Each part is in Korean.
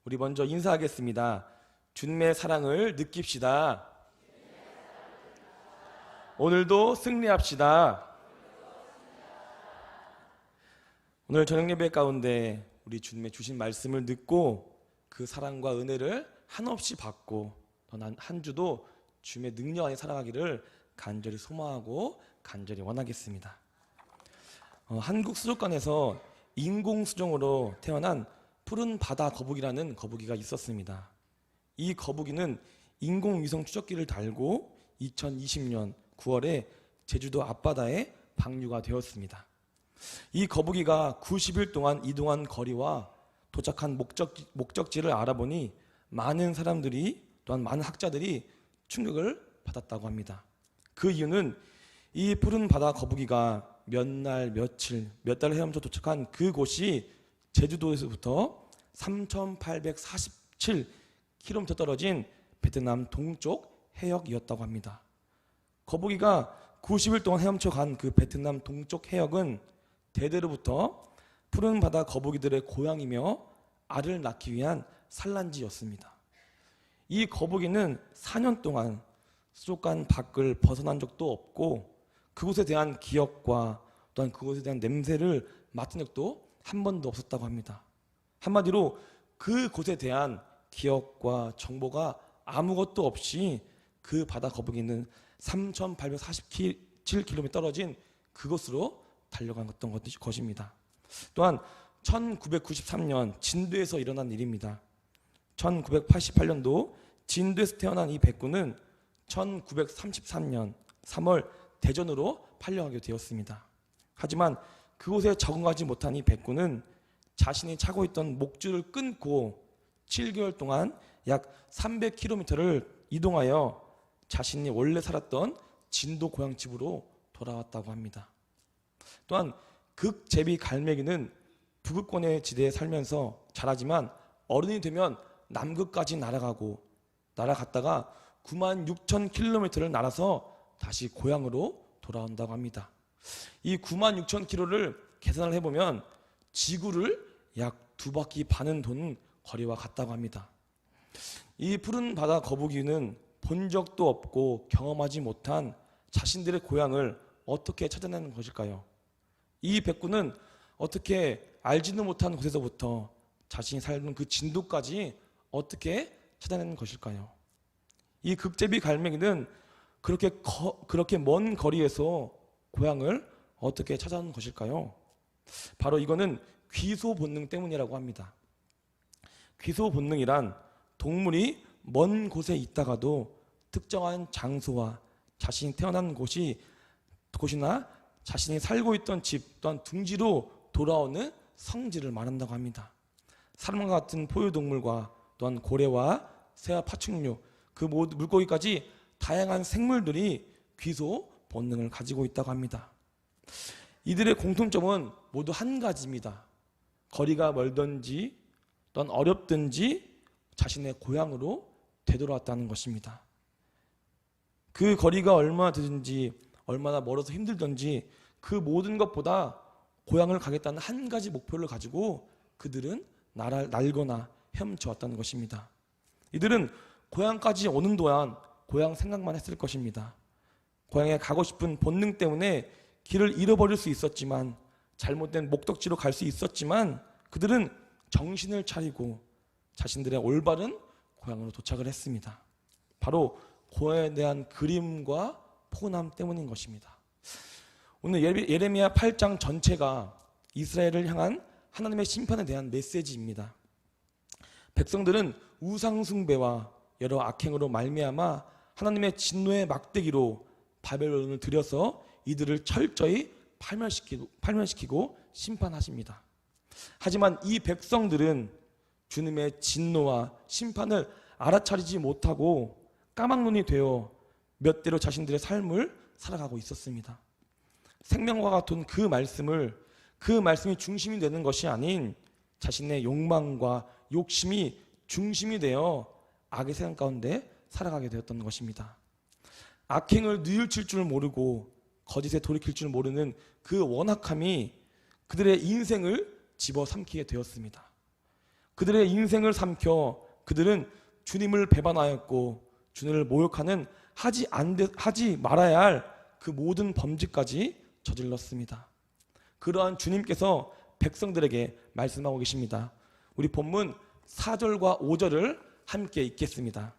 우리 먼저 인사하겠습니다. 주님의 사랑을 느낍시다. 오늘도 승리합시다. 오늘 저녁 예배 가운데 우리 주님의 주신 말씀을 듣고 그 사랑과 은혜를 한없이 받고 한 주도 주님의 능력 안에 살아가기를 간절히 소망하고 간절히 원하겠습니다. 한국 수족관에서 인공수정으로 태어난 푸른 바다 거북이라는 거북이가 있었습니다. 이 거북이는 인공위성 추적기를 달고 2020년 9월에 제주도 앞바다에 방류가 되었습니다. 이 거북이가 90일 동안 이동한 거리와 도착한 목적지를 알아보니 많은 사람들이 또한 많은 학자들이 충격을 받았다고 합니다. 그 이유는 이 푸른 바다 거북이가 몇 날 며칠 몇 달을 헤엄쳐 도착한 그곳이 제주도에서부터 3,847km 떨어진 베트남 동쪽 해역이었다고 합니다. 거북이가 90일 동안 헤엄쳐 간 그 베트남 동쪽 해역은 대대로부터 푸른 바다 거북이들의 고향이며 알을 낳기 위한 산란지였습니다. 이 거북이는 4년 동안 수족관 밖을 벗어난 적도 없고 그곳에 대한 기억과 또한 그곳에 대한 냄새를 맡은 적도 한 번도 없었다고 합니다. 한마디로 그곳에 대한 기억과 정보가 아무것도 없이 그 바다 거북이는 3,847km 떨어진 그곳으로 달려갔던 것입니다. 또한 1993년 진도에서 일어난 일입니다. 1988년도 진도에서 태어난 이 백구는 1933년 3월 대전으로 팔려가게 되었습니다. 하지만 그곳에 적응하지 못한 이 백구는 자신이 차고 있던 목줄을 끊고 7개월 동안 약 300km를 이동하여 자신이 원래 살았던 진도 고향집으로 돌아왔다고 합니다. 또한 극제비 갈매기는 북극권의 지대에 살면서 자라지만 어른이 되면 남극까지 날아갔다가 96,000km를 날아서 다시 고향으로 돌아온다고 합니다. 이 96,000km를 계산을 해보면 지구를 약 2바퀴 반은 도는 거리와 같다고 합니다. 이 푸른 바다 거북이는 본 적도 없고 경험하지 못한 자신들의 고향을 어떻게 찾아내는 것일까요? 이 백구는 어떻게 알지도 못한 곳에서부터 자신이 살던 그 진도까지 어떻게 찾아내는 것일까요? 이 극제비 갈매기는 그렇게 먼 거리에서 고향을 어떻게 찾아오는 것일까요? 바로 이거는 귀소 본능 때문이라고 합니다. 귀소 본능이란 동물이 먼 곳에 있다가도 특정한 장소와 자신이 태어난 곳이나 자신이 살고 있던 집 또한 둥지로 돌아오는 성질을 말한다고 합니다. 사람과 같은 포유동물과 또한 고래와 새와 파충류 그 모든 물고기까지 다양한 생물들이 귀소 본능을 가지고 있다고 합니다. 이들의 공통점은 모두 한 가지입니다. 거리가 멀든지 또한 어렵든지 자신의 고향으로 되돌아왔다는 것입니다. 그 거리가 얼마나 되든지 얼마나 멀어서 힘들든지 그 모든 것보다 고향을 가겠다는 한 가지 목표를 가지고 그들은 날거나 헤엄쳐왔다는 것입니다. 이들은 고향까지 오는 동안 고향 생각만 했을 것입니다. 고향에 가고 싶은 본능 때문에 길을 잃어버릴 수 있었지만 잘못된 목적지로 갈 수 있었지만 그들은 정신을 차리고 자신들의 올바른 고향으로 도착을 했습니다. 바로 고향에 대한 그림과 포근함 때문인 것입니다. 오늘 예레미야 8장 전체가 이스라엘을 향한 하나님의 심판에 대한 메시지입니다. 백성들은 우상 숭배와 여러 악행으로 말미암아 하나님의 진노의 막대기로 바벨론을 들여서 이들을 철저히 팔멸시키고 심판하십니다. 하지만 이 백성들은 주님의 진노와 심판을 알아차리지 못하고 까막눈이 되어 몇 대로 자신들의 삶을 살아가고 있었습니다. 생명과 같은 그 말씀이 중심이 되는 것이 아닌 자신의 욕망과 욕심이 중심이 되어 악의 세상 가운데 살아가게 되었던 것입니다. 악행을 뉘우칠 줄 모르고 거짓에 돌이킬 줄 모르는 그 원악함이 그들의 인생을 집어삼키게 되었습니다. 그들의 인생을 삼켜 그들은 주님을 배반하였고 주님을 모욕하는 하지 말아야 할 그 모든 범죄까지 저질렀습니다. 그러한 주님께서 백성들에게 말씀하고 계십니다. 우리 본문 4절과 5절을 함께 읽겠습니다.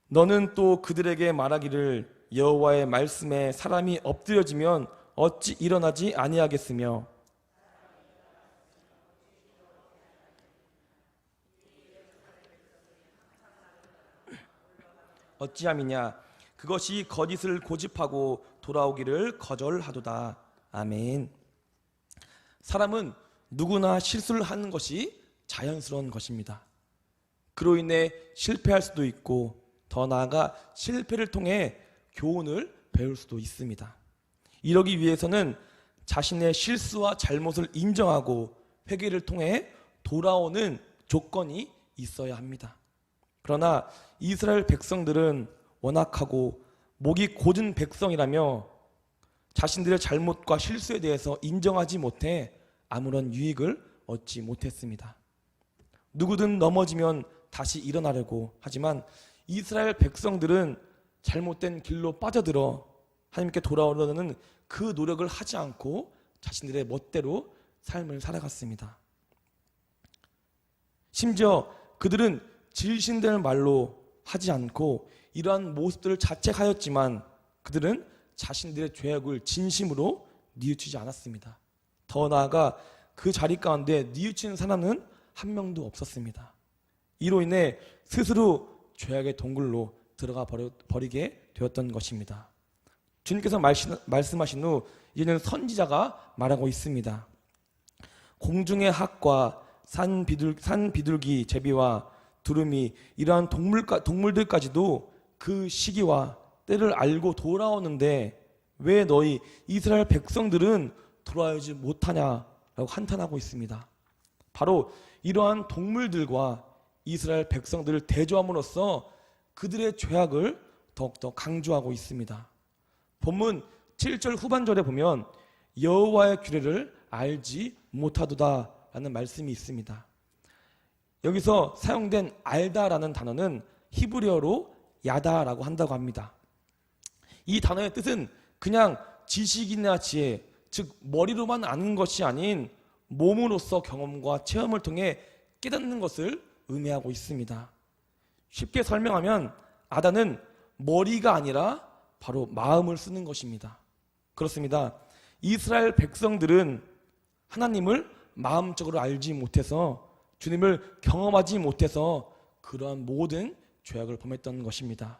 너는 또 그들에게 말하기를 여호와의 말씀에 사람이 엎드려지면 어찌 일어나지 아니하겠으며 어찌함이냐 그것이 거짓을 고집하고 돌아오기를 거절하도다. 아멘. 사람은 누구나 실수를 하는 것이 자연스러운 것입니다. 그로 인해 실패할 수도 있고 더 나아가 실패를 통해 교훈을 배울 수도 있습니다. 이러기 위해서는 자신의 실수와 잘못을 인정하고 회개를 통해 돌아오는 조건이 있어야 합니다. 그러나 이스라엘 백성들은 원악하고 목이 곧은 백성이라며 자신들의 잘못과 실수에 대해서 인정하지 못해 아무런 유익을 얻지 못했습니다. 누구든 넘어지면 다시 일어나려고 하지만 이스라엘 백성들은 잘못된 길로 빠져들어 하나님께 돌아오려는 그 노력을 하지 않고 자신들의 멋대로 삶을 살아갔습니다. 심지어 그들은 질신될 말로 하지 않고 이러한 모습들을 자책하였지만 그들은 자신들의 죄악을 진심으로 뉘우치지 않았습니다. 더 나아가 그 자리 가운데 뉘우치는 사람은 한 명도 없었습니다. 이로 인해 스스로 죄악의 동굴로 들어가 버리게 되었던 것입니다. 주님께서 말씀하신 후 이제는 선지자가 말하고 있습니다. 공중의 학과 산 비둘기 제비와 두루미 이러한 동물들까지도 그 시기와 때를 알고 돌아오는데 왜 너희 이스라엘 백성들은 돌아오지 못하냐라고 한탄하고 있습니다. 바로 이러한 동물들과 이스라엘 백성들을 대조함으로써 그들의 죄악을 더욱더 강조하고 있습니다. 본문 7절 후반절에 보면 여호와의 규례를 알지 못하도다라는 말씀이 있습니다. 여기서 사용된 알다라는 단어는 히브리어로 야다라고 한다고 합니다. 이 단어의 뜻은 그냥 지식이나 지혜, 즉 머리로만 아는 것이 아닌 몸으로서 경험과 체험을 통해 깨닫는 것을 의미하고 있습니다. 쉽게 설명하면 아다는 머리가 아니라 바로 마음을 쓰는 것입니다. 그렇습니다. 이스라엘 백성들은 하나님을 마음적으로 알지 못해서 주님을 경험하지 못해서 그러한 모든 죄악을 범했던 것입니다.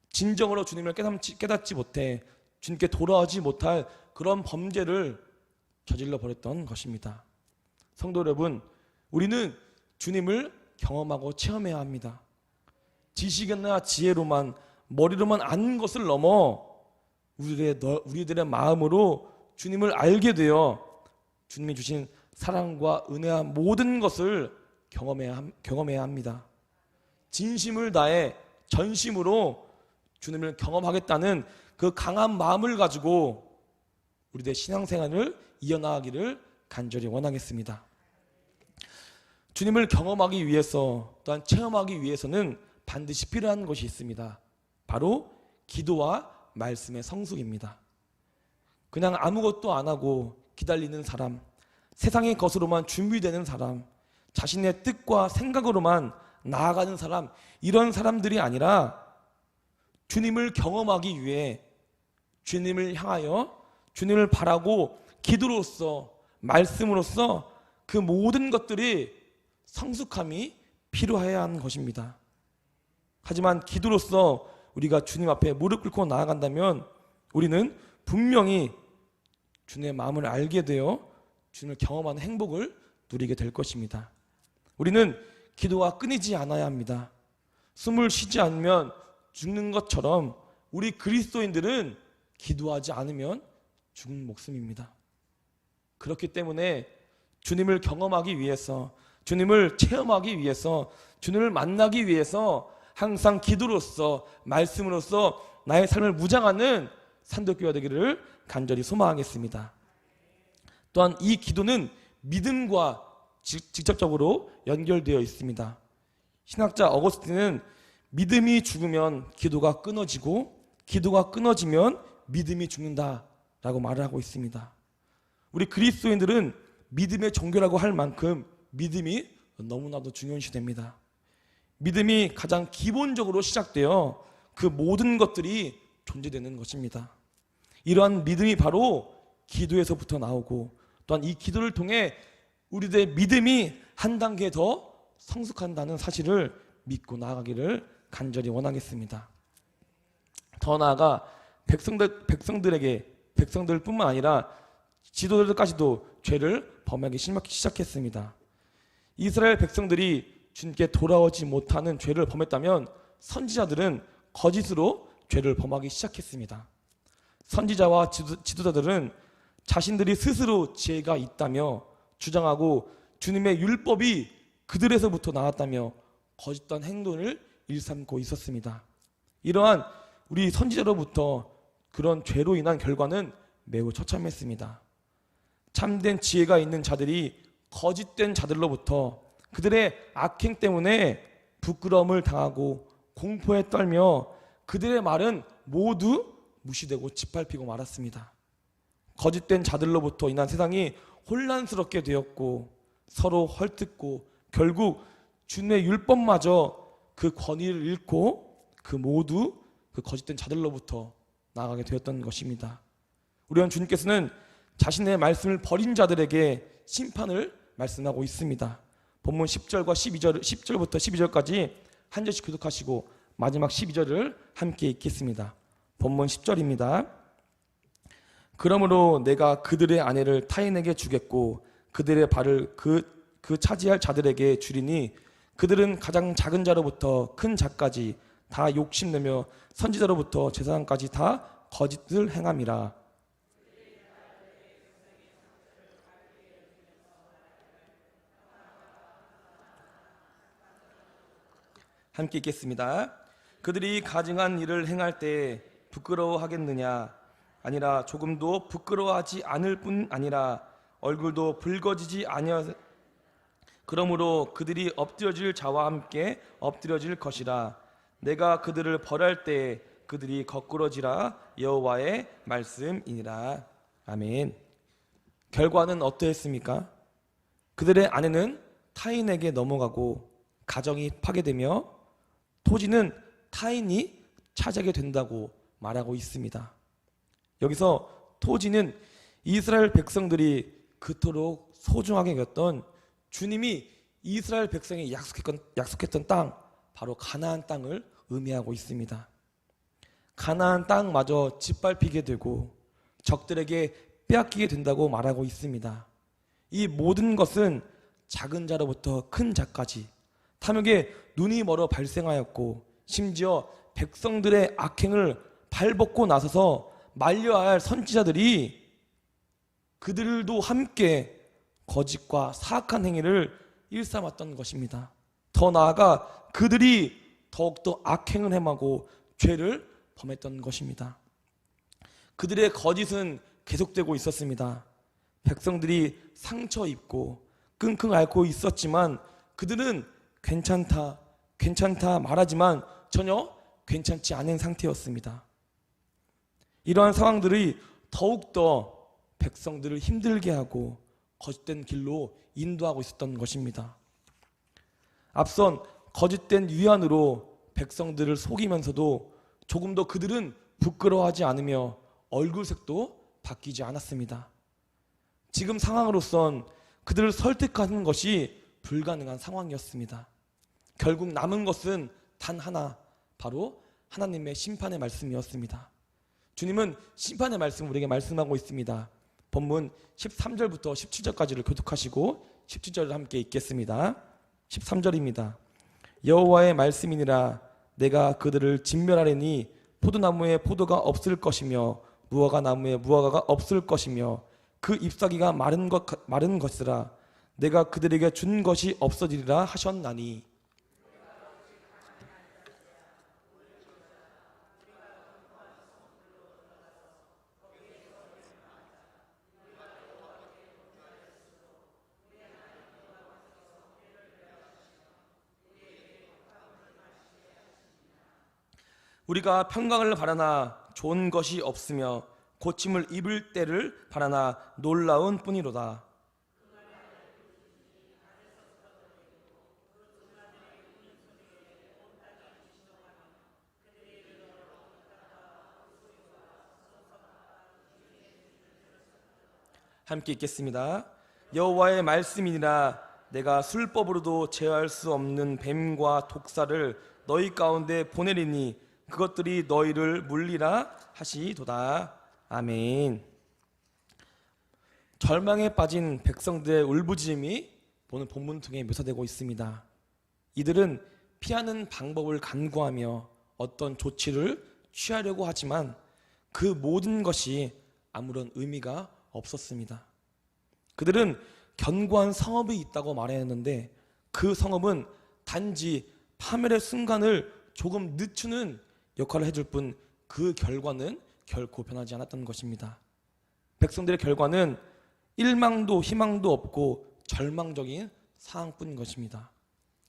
진정으로 주님을 깨닫지 못해 주님께 돌아오지 못할 그런 범죄를 저질러 버렸던 것입니다. 성도 여러분, 우리는 주님을 경험하고 체험해야 합니다. 지식이나 지혜로만 머리로만 아는 것을 넘어 우리들의 마음으로 주님을 알게 되어 주님이 주신 사랑과 은혜와 모든 것을 경험해야 합니다. 진심을 다해 전심으로 주님을 경험하겠다는 그 강한 마음을 가지고 우리의 신앙생활을 이어나가기를 간절히 원하겠습니다. 주님을 경험하기 위해서 또한 체험하기 위해서는 반드시 필요한 것이 있습니다. 바로 기도와 말씀의 성숙입니다. 그냥 아무것도 안 하고 기다리는 사람, 세상의 것으로만 준비되는 사람, 자신의 뜻과 생각으로만 나아가는 사람, 이런 사람들이 아니라 주님을 경험하기 위해 주님을 향하여 주님을 바라고 기도로서 말씀으로써 그 모든 것들이 성숙함이 필요해야 하는 것입니다. 하지만 기도로서 우리가 주님 앞에 무릎 꿇고 나아간다면 우리는 분명히 주님의 마음을 알게 되어 주님을 경험하는 행복을 누리게 될 것입니다. 우리는 기도가 끊이지 않아야 합니다. 숨을 쉬지 않으면 죽는 것처럼 우리 그리스도인들은 기도하지 않으면 죽는 목숨입니다. 그렇기 때문에 주님을 경험하기 위해서, 주님을 체험하기 위해서, 주님을 만나기 위해서 항상 기도로서 말씀으로써 나의 삶을 무장하는 산도교회가 되기를 간절히 소망하겠습니다. 또한 이 기도는 믿음과 직접적으로 연결되어 있습니다. 신학자 어거스틴은 믿음이 죽으면 기도가 끊어지고 기도가 끊어지면 믿음이 죽는다라고 말을 하고 있습니다. 우리 그리스도인들은 믿음의 종교라고 할 만큼 믿음이 너무나도 중요시 됩니다. 믿음이 가장 기본적으로 시작되어 그 모든 것들이 존재되는 것입니다. 이러한 믿음이 바로 기도에서부터 나오고 또한 이 기도를 통해 우리들의 믿음이 한 단계 더 성숙한다는 사실을 믿고 나아가기를 간절히 원하겠습니다. 더 나아가 백성들뿐만 아니라 지도자들까지도 죄를 범하기 시작했습니다. 이스라엘 백성들이 주님께 돌아오지 못하는 죄를 범했다면 선지자들은 거짓으로 죄를 범하기 시작했습니다. 선지자와 지도자들은 자신들이 스스로 지혜가 있다며 주장하고 주님의 율법이 그들에서부터 나왔다며 거짓된 행동을 일삼고 있었습니다. 이러한 우리 선지자로부터 그런 죄로 인한 결과는 매우 처참했습니다. 참된 지혜가 있는 자들이 거짓된 자들로부터 그들의 악행 때문에 부끄러움을 당하고 공포에 떨며 그들의 말은 모두 무시되고 짓밟히고 말았습니다. 거짓된 자들로부터 인한 세상이 혼란스럽게 되었고 서로 헐뜯고 결국 주님의 율법마저 그 권위를 잃고 그 모두 그 거짓된 자들로부터 나아가게 되었던 것입니다. 우리는 주님께서는 자신의 말씀을 버린 자들에게 심판을 말씀하고 있습니다. 본문 10절부터 12절까지 한 절씩 교독하시고 마지막 12절을 함께 읽겠습니다. 본문 10절입니다. 그러므로 내가 그들의 아내를 타인에게 주겠고 그들의 발을 그 차지할 자들에게 주리니 그들은 가장 작은 자로부터 큰 자까지 다 욕심내며 선지자로부터 제사장까지 다 거짓을 행함이라. 함께 읽겠습니다. 그들이 가증한 일을 행할 때 부끄러워하겠느냐? 아니라 조금도 부끄러워하지 않을 뿐 아니라 얼굴도 붉어지지 아니하. 그러므로 그들이 엎드려질 자와 함께 엎드려질 것이라. 내가 그들을 벌할 때 그들이 거꾸러지라. 여호와의 말씀이니라. 아멘. 결과는 어떠했습니까? 그들의 아내는 타인에게 넘어가고 가정이 파괴되며 토지는 타인이 차지하게 된다고 말하고 있습니다. 여기서 토지는 이스라엘 백성들이 그토록 소중하게 여겼던 주님이 이스라엘 백성이 약속했던 땅, 바로 가나안 땅을 의미하고 있습니다. 가나안 땅마저 짓밟히게 되고 적들에게 빼앗기게 된다고 말하고 있습니다. 이 모든 것은 작은 자로부터 큰 자까지 탐욕에 눈이 멀어 발생하였고 심지어 백성들의 악행을 발벗고 나서서 말려야 할 선지자들이 그들도 함께 거짓과 사악한 행위를 일삼았던 것입니다. 더 나아가 그들이 더욱더 악행을 행하고 죄를 범했던 것입니다. 그들의 거짓은 계속되고 있었습니다. 백성들이 상처 입고 끙끙 앓고 있었지만 그들은 괜찮다 말하지만 전혀 괜찮지 않은 상태였습니다. 이러한 상황들이 더욱더 백성들을 힘들게 하고 거짓된 길로 인도하고 있었던 것입니다. 앞선 거짓된 위안으로 백성들을 속이면서도 조금도 그들은 부끄러워하지 않으며 얼굴색도 바뀌지 않았습니다. 지금 상황으로선 그들을 설득하는 것이 불가능한 상황이었습니다. 결국 남은 것은 단 하나, 바로 하나님의 심판의 말씀이었습니다. 주님은 심판의 말씀을 우리에게 말씀하고 있습니다. 본문 13절부터 17절까지를 교독하시고 17절을 함께 읽겠습니다. 13절입니다. 여호와의 말씀이니라. 내가 그들을 진멸하리니 포도나무에 포도가 없을 것이며 무화과 나무에 무화과가 없을 것이며 그 잎사귀가 마른 것이라. 내가 그들에게 준 것이 없어지리라 하셨나니. 우리가 평강을 바라나 좋은 것이 없으며 고침을 입을 때를 바라나 놀라운 뿐이로다. 함께 읽겠습니다. 여호와의 말씀이니라. 내가 술법으로도 제어할 수 없는 뱀과 독사를 너희 가운데 보내리니 그것들이 너희를 물리라 하시도다. 아멘. 절망에 빠진 백성들의 울부짖음이 오늘 본문 통해 묘사되고 있습니다. 이들은 피하는 방법을 간구하며 어떤 조치를 취하려고 하지만 그 모든 것이 아무런 의미가 없었습니다. 그들은 견고한 성읍이 있다고 말했는데 그 성읍은 단지 파멸의 순간을 조금 늦추는 역할을 해줄 뿐 그 결과는 결코 변하지 않았던 것입니다. 백성들의 결과는 일망도 희망도 없고 절망적인 상황뿐인 것입니다.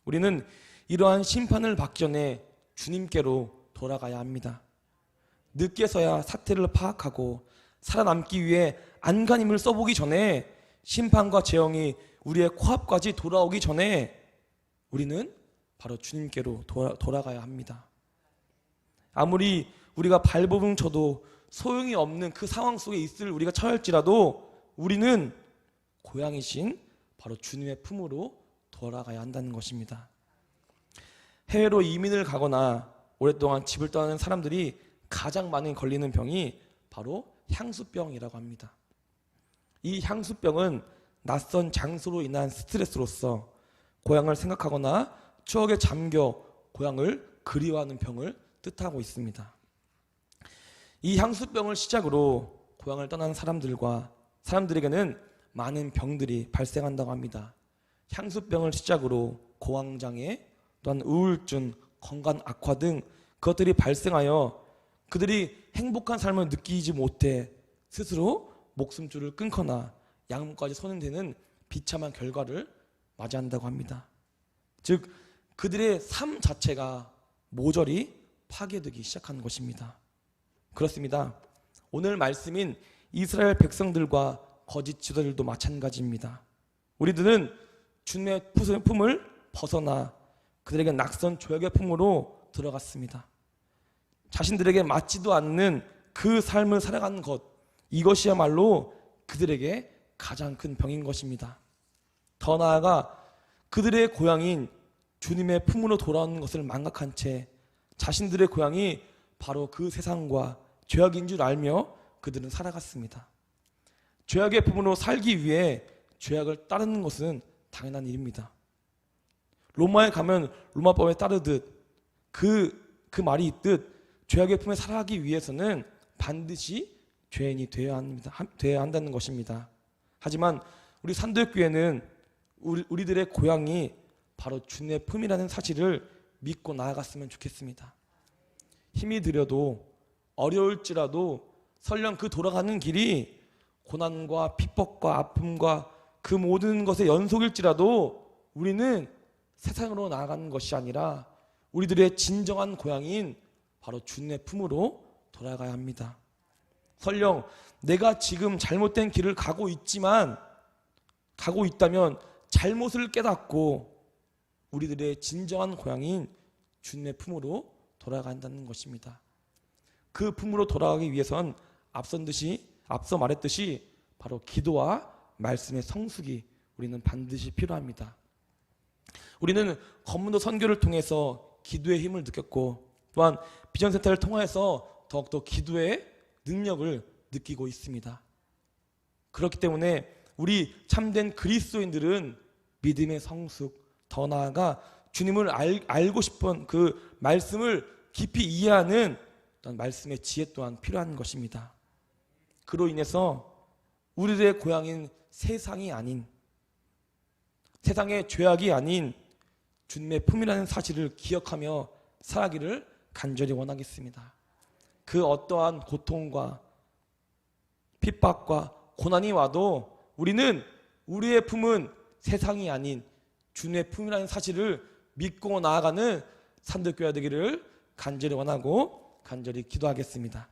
우리는 이러한 심판을 받기 전에 주님께로 돌아가야 합니다. 늦게서야 사태를 파악하고 살아남기 위해 안간힘을 써보기 전에 심판과 재앙이 우리의 코앞까지 돌아오기 전에 우리는 바로 주님께로 돌아가야 합니다. 아무리 우리가 발버둥 쳐도 소용이 없는 그 상황 속에 있을 우리가 처할지라도 우리는 고향이신 바로 주님의 품으로 돌아가야 한다는 것입니다. 해외로 이민을 가거나 오랫동안 집을 떠나는 사람들이 가장 많이 걸리는 병이 바로 향수병이라고 합니다. 이 향수병은 낯선 장소로 인한 스트레스로서 고향을 생각하거나 추억에 잠겨 고향을 그리워하는 병을 뜻하고 있습니다. 이 향수병을 시작으로 고향을 떠난 사람들에게는 많은 병들이 발생한다고 합니다. 향수병을 시작으로 고황장애, 또한 우울증, 건강 악화 등 그것들이 발생하여 그들이 행복한 삶을 느끼지 못해 스스로 목숨줄을 끊거나 양문까지 서는 데는 비참한 결과를 맞이한다고 합니다. 즉 그들의 삶 자체가 모조리 파괴되기 시작하는 것입니다. 그렇습니다. 오늘 말씀인 이스라엘 백성들과 거짓 지도자들도 마찬가지입니다. 우리들은 주님의 품을 벗어나 그들에게 낯선 죄악의 품으로 들어갔습니다. 자신들에게 맞지도 않는 그 삶을 살아가는 것, 이것이야말로 그들에게 가장 큰 병인 것입니다. 더 나아가 그들의 고향인 주님의 품으로 돌아오는 것을 망각한 채 자신들의 고향이 바로 그 세상과 죄악인 줄 알며 그들은 살아갔습니다. 죄악의 품으로 살기 위해 죄악을 따르는 것은 당연한 일입니다. 로마에 가면 로마법에 따르듯 그 말이 있듯 죄악의 품에 살아가기 위해서는 반드시 죄인이 되어야 한다는 것입니다. 하지만 우리 산도교회는 우리들의 고향이 바로 주님의 품이라는 사실을 믿고 나아갔으면 좋겠습니다. 힘이 들여도 어려울지라도 설령 그 돌아가는 길이 고난과 핍박과 아픔과 그 모든 것의 연속일지라도 우리는 세상으로 나아가는 것이 아니라 우리들의 진정한 고향인 바로 주님의 품으로 돌아가야 합니다. 설령 내가 지금 잘못된 길을 가고 있다면 잘못을 깨닫고 우리들의 진정한 고향인 주님의 품으로 돌아가야 한다는 것입니다. 그 품으로 돌아가기 위해선 앞서 말했듯이 바로 기도와 말씀의 성숙이 우리는 반드시 필요합니다. 우리는 검문도 선교를 통해서 기도의 힘을 느꼈고 또한 비전센터를 통해서 더욱더 기도의 능력을 느끼고 있습니다. 그렇기 때문에 우리 참된 그리스도인들은 믿음의 성숙, 더 나아가 주님을 알고 싶은 그 말씀을 깊이 이해하는 말씀의 지혜 또한 필요한 것입니다. 그로 인해서 우리들의 고향인 세상이 아닌, 세상의 죄악이 아닌 주님의 품이라는 사실을 기억하며 살아가기를 간절히 원하겠습니다. 그 어떠한 고통과 핍박과 고난이 와도 우리는 우리의 품은 세상이 아닌 주님의 품이라는 사실을 믿고 나아가는 산도교회가 되기를 간절히 원하고 간절히 기도하겠습니다.